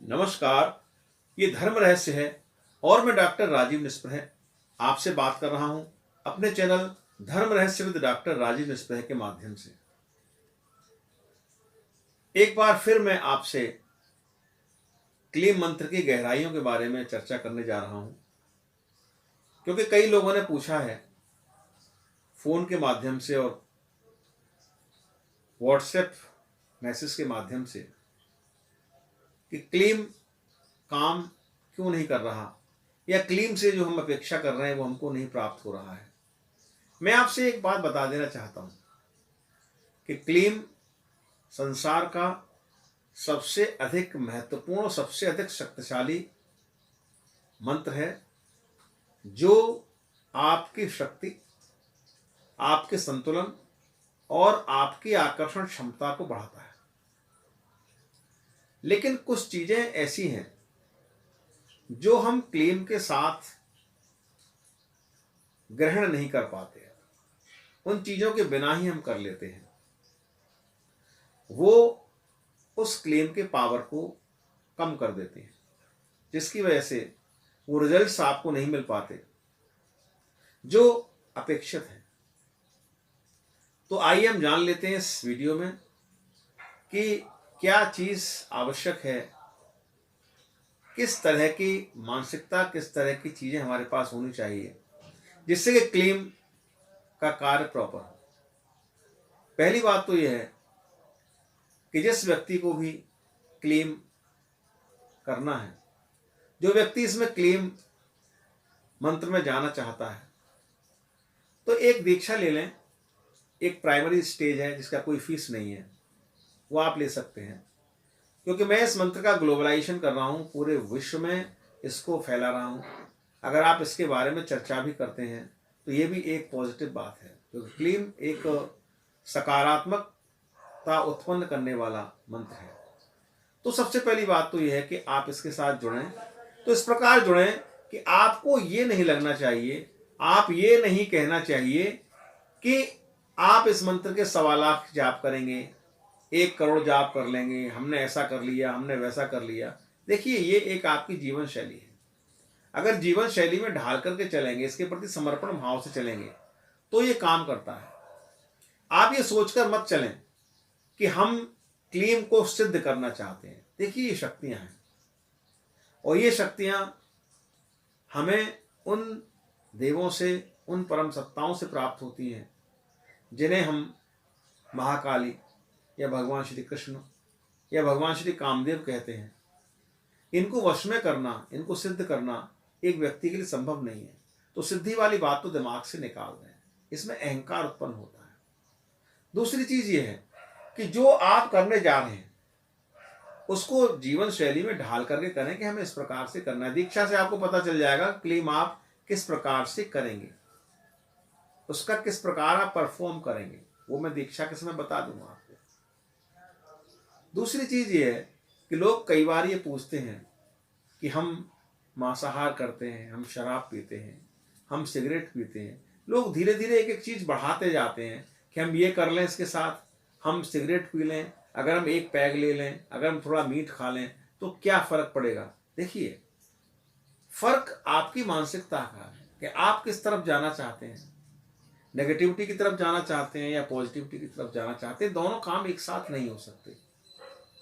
नमस्कार। ये धर्म रहस्य है और मैं डॉक्टर राजीव निस्पृह आपसे बात कर रहा हूं अपने चैनल धर्म रहस्य विद डॉक्टर राजीव निस्पृह के माध्यम से। एक बार फिर मैं आपसे क्लीम मंत्र की गहराइयों के बारे में चर्चा करने जा रहा हूं, क्योंकि कई लोगों ने पूछा है फोन के माध्यम से और व्हाट्सएप मैसेज के माध्यम से कि क्लीम काम क्यों नहीं कर रहा, या क्लीम से जो हम अपेक्षा कर रहे हैं वो हमको नहीं प्राप्त हो रहा है। मैं आपसे एक बात बता देना चाहता हूं कि क्लीम संसार का सबसे अधिक महत्वपूर्ण और सबसे अधिक शक्तिशाली मंत्र है, जो आपकी शक्ति, आपके संतुलन और आपकी आकर्षण क्षमता को बढ़ाता है। लेकिन कुछ चीजें ऐसी हैं जो हम क्लीम के साथ ग्रहण नहीं कर पाते, उन चीजों के बिना ही हम कर लेते हैं। वो उस क्लीम के पावर को कम कर देते हैं, जिसकी वजह से वो रिजल्ट्स आपको नहीं मिल पाते जो अपेक्षित है। तो आइए हम जान लेते हैं इस वीडियो में कि क्या चीज आवश्यक है, किस तरह की मानसिकता, किस तरह की चीजें हमारे पास होनी चाहिए जिससे कि क्लीम का कार्य प्रॉपर हो। पहली बात तो यह है कि जिस व्यक्ति को भी क्लीम करना है, जो व्यक्ति इसमें क्लीम मंत्र में जाना चाहता है, तो एक दीक्षा ले लें। एक प्राइमरी स्टेज है जिसका कोई फीस नहीं है, वो आप ले सकते हैं, क्योंकि मैं इस मंत्र का ग्लोबलाइजेशन कर रहा हूँ, पूरे विश्व में इसको फैला रहा हूँ। अगर आप इसके बारे में चर्चा भी करते हैं तो ये भी एक पॉजिटिव बात है, क्योंकि क्लीम एक सकारात्मकता उत्पन्न करने वाला मंत्र है। तो सबसे पहली बात तो यह है कि आप इसके साथ जुड़ें, तो इस प्रकार जुड़ें कि आपको ये नहीं लगना चाहिए, आप ये नहीं कहना चाहिए कि आप इस मंत्र के 1.25 लाख जाप करेंगे, 1 करोड़ जाप कर लेंगे, हमने ऐसा कर लिया, हमने वैसा कर लिया। देखिए, ये एक आपकी जीवन शैली है। अगर जीवन शैली में ढाल करके चलेंगे, इसके प्रति समर्पण भाव से चलेंगे, तो ये काम करता है। आप ये सोचकर मत चलें कि हम क्लीम को सिद्ध करना चाहते हैं। देखिए, ये शक्तियां हैं और ये शक्तियां हमें उन देवों से, उन परम सत्ताओं से प्राप्त होती हैं जिन्हें हम महाकाली या भगवान श्री कृष्ण या भगवान श्री कामदेव कहते हैं। इनको वश में करना, इनको सिद्ध करना एक व्यक्ति के लिए संभव नहीं है। तो सिद्धि वाली बात तो दिमाग से निकाल दें, इसमें अहंकार उत्पन्न होता है। दूसरी चीज ये है कि जो आप करने जा रहे हैं उसको जीवन शैली में ढाल करके करें कि हमें इस प्रकार से करना है। दीक्षा से आपको पता चल जाएगा क्लीम आप किस प्रकार से करेंगे, उसका किस प्रकार आप परफॉर्म करेंगे, वो मैं दीक्षा के समय बता दूंगा आपको। दूसरी चीज ये है कि लोग कई बार ये पूछते हैं कि हम मांसाहार करते हैं, हम शराब पीते हैं, हम सिगरेट पीते हैं। लोग धीरे धीरे एक एक चीज बढ़ाते जाते हैं कि हम ये कर लें, इसके साथ हम सिगरेट पी लें, अगर हम 1 पैग ले लें, अगर हम थोड़ा मीट खा लें तो क्या फर्क पड़ेगा। देखिए, फर्क आपकी मानसिकता का है कि आप किस तरफ जाना चाहते हैं, नेगेटिविटी की तरफ जाना चाहते हैं या पॉजिटिविटी की तरफ जाना चाहते हैं। दोनों काम एक साथ नहीं हो सकते।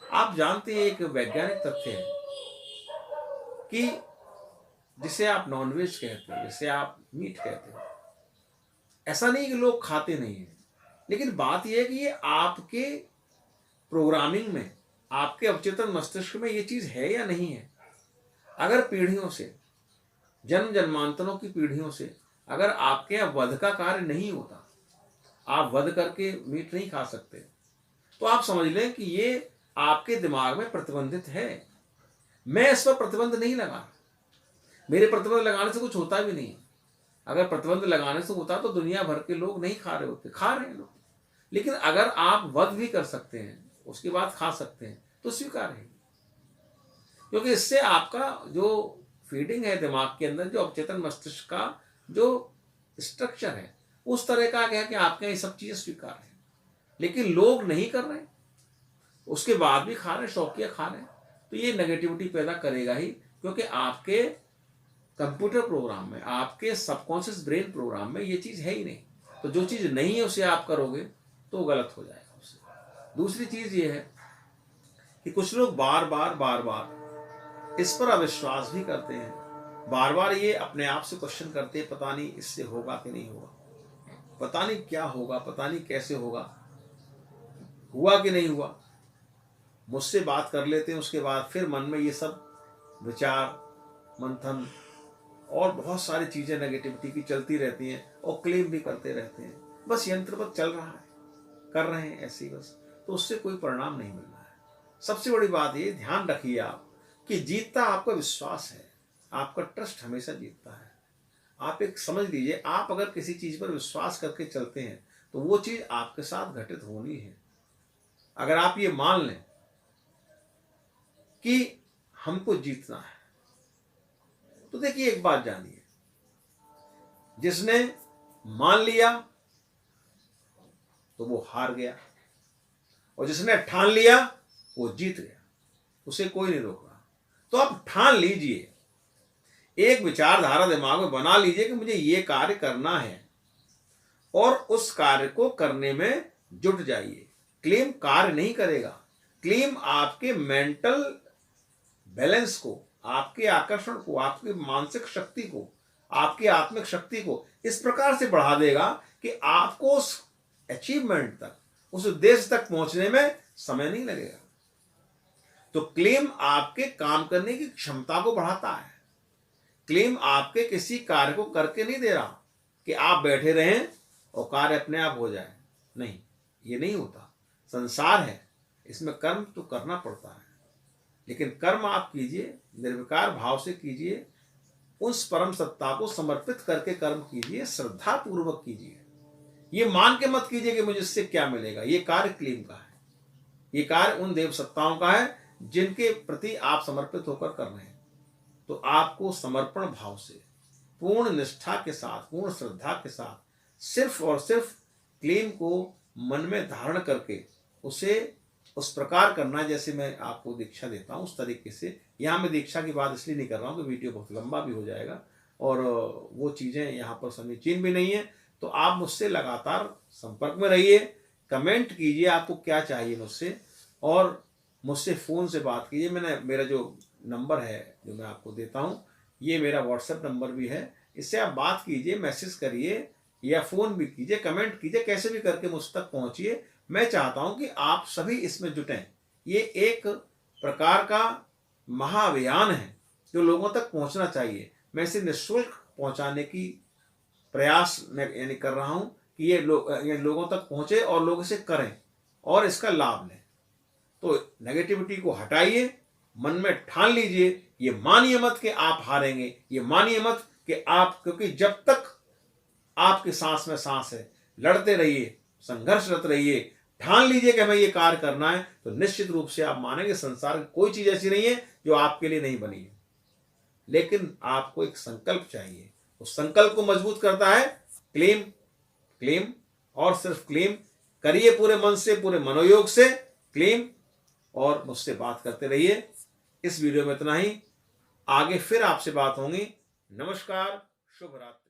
आप जानते हैं, एक वैज्ञानिक तथ्य है कि जिसे आप नॉनवेज कहते हैं, जिसे आप मीट कहते हैं, ऐसा नहीं कि लोग खाते नहीं हैं, लेकिन बात यह है कि ये आपके प्रोग्रामिंग में, आपके अवचेतन मस्तिष्क में ये चीज है या नहीं है। अगर पीढ़ियों से, जन्म जन्मांतरों की पीढ़ियों से अगर आपके यहाँ वध का कार्य नहीं होता, आप वध करके मीट नहीं खा सकते, तो आप समझ लें कि ये आपके दिमाग में प्रतिबंधित है। मैं इस पर प्रतिबंध नहीं लगा, मेरे प्रतिबंध लगाने से कुछ होता भी नहीं। अगर प्रतिबंध लगाने से होता तो दुनिया भर के लोग नहीं खा रहे होते, खा रहे हैं लोग। लेकिन अगर आप वध भी कर सकते हैं, उसके बाद खा सकते हैं, तो स्वीकार है, क्योंकि इससे आपका जो फीडिंग है दिमाग के अंदर, जो अवचेतन मस्तिष्क का जो स्ट्रक्चर है, उस तरह का है कि आपके ये सब चीजें स्वीकार है। लेकिन लोग नहीं कर रहे, उसके बाद भी खा रहे, शौकिया खा रहे हैं। तो ये नेगेटिविटी पैदा करेगा ही, क्योंकि आपके कंप्यूटर प्रोग्राम में, आपके सबकॉन्शियस ब्रेन प्रोग्राम में ये चीज़ है ही नहीं। तो जो चीज़ नहीं है उसे आप करोगे तो गलत हो जाएगा उससे। दूसरी चीज़ ये है कि कुछ लोग बार बार इस पर अविश्वास भी करते हैं, बार बार ये अपने आप से क्वेश्चन करते हैं, पता नहीं इससे होगा कि नहीं होगा, पता नहीं क्या होगा, पता नहीं कैसे होगा, हुआ कि नहीं हुआ। मुझसे बात कर लेते हैं, उसके बाद फिर मन में ये सब विचार मंथन और बहुत सारी चीज़ें नेगेटिविटी की चलती रहती हैं और क्लेम भी करते रहते हैं। बस यंत्रवत चल रहा है, कर रहे हैं ऐसे ही बस, तो उससे कोई परिणाम नहीं मिल रहा है। सबसे बड़ी बात ये ध्यान रखिए आप कि जीतता आपका विश्वास है, आपका ट्रस्ट हमेशा जीतता है। आप एक समझ लीजिए, आप अगर किसी चीज़ पर विश्वास करके चलते हैं तो वो चीज़ आपके साथ घटित होनी है। अगर आप ये मान लें कि हमको जीतना है, तो देखिए एक बात जानिए, जिसने मान लिया तो वो हार गया, और जिसने ठान लिया वो जीत गया, उसे कोई नहीं रोक रहा। तो आप ठान लीजिए, एक विचारधारा दिमाग में बना लीजिए कि मुझे ये कार्य करना है, और उस कार्य को करने में जुट जाइए। क्लेम कार्य नहीं करेगा, क्लेम आपके मेंटल बैलेंस को, आपके आकर्षण को, आपकी मानसिक शक्ति को, आपकी आत्मिक शक्ति को इस प्रकार से बढ़ा देगा कि आपको उस अचीवमेंट तक, उस उद्देश्य तक पहुंचने में समय नहीं लगेगा। तो क्लेम आपके काम करने की क्षमता को बढ़ाता है। क्लेम आपके किसी कार्य को करके नहीं दे रहा कि आप बैठे रहें और कार्य अपने आप हो जाए, नहीं, ये नहीं होता। संसार है, इसमें कर्म तो करना पड़ता है, लेकिन कर्म आप कीजिए, निर्विकार भाव से कीजिए, उस परम सत्ता को समर्पित करके कर्म कीजिए, श्रद्धा पूर्वक कीजिए। ये मान के मत कीजिए कि मुझे इससे क्या मिलेगा। ये कार्य क्लेम का है, ये कार्य उन देव सत्ताओं का है जिनके प्रति आप समर्पित होकर कर रहे हैं। तो आपको समर्पण भाव से, पूर्ण निष्ठा के साथ, पूर्ण श्रद्धा के साथ सिर्फ और सिर्फ क्लेम को मन में धारण करके उसे उस प्रकार करना है जैसे मैं आपको दीक्षा देता हूँ, उस तरीके से। यहाँ मैं दीक्षा की बात इसलिए नहीं कर रहा हूँ कि वीडियो बहुत लंबा भी हो जाएगा और वो चीज़ें यहाँ पर समीचीन भी नहीं है। तो आप मुझसे लगातार संपर्क में रहिए, कमेंट कीजिए आपको क्या चाहिए मुझसे, और मुझसे फ़ोन से बात कीजिए। मेरा जो नंबर है जो मैं आपको देता हूँ, ये मेरा व्हाट्सएप नंबर भी है, इससे आप बात कीजिए, मैसेज करिए या फ़ोन भी कीजिए, कमेंट कीजिए, कैसे भी करके मुझ तक पहुँचिए। मैं चाहता हूं कि आप सभी इसमें जुटें। ये एक प्रकार का महाअभियान है जो लोगों तक पहुंचना चाहिए। मैं इसे निःशुल्क पहुंचाने की प्रयास मैं यानी कर रहा हूं कि ये लोगों तक पहुंचे और लोग इसे करें और इसका लाभ लें। तो नेगेटिविटी को हटाइए, मन में ठान लीजिए, ये मानिए मत कि आप हारेंगे, ये मानिए मत कि आप, क्योंकि जब तक आपकी सांस में सांस है, लड़ते रहिए, संघर्षरत रहिए, ठान लीजिए कि हमें ये कार्य करना है, तो निश्चित रूप से आप मानेंगे संसार की कोई चीज ऐसी नहीं है जो आपके लिए नहीं बनी है। लेकिन आपको एक संकल्प चाहिए, उस संकल्प को मजबूत करता है क्लेम। क्लेम और सिर्फ क्लेम करिए, पूरे मन से, पूरे मनोयोग से क्लेम, और मुझसे बात करते रहिए। इस वीडियो में इतना ही, आगे फिर आपसे बात होगी। नमस्कार, शुभ रात्रि।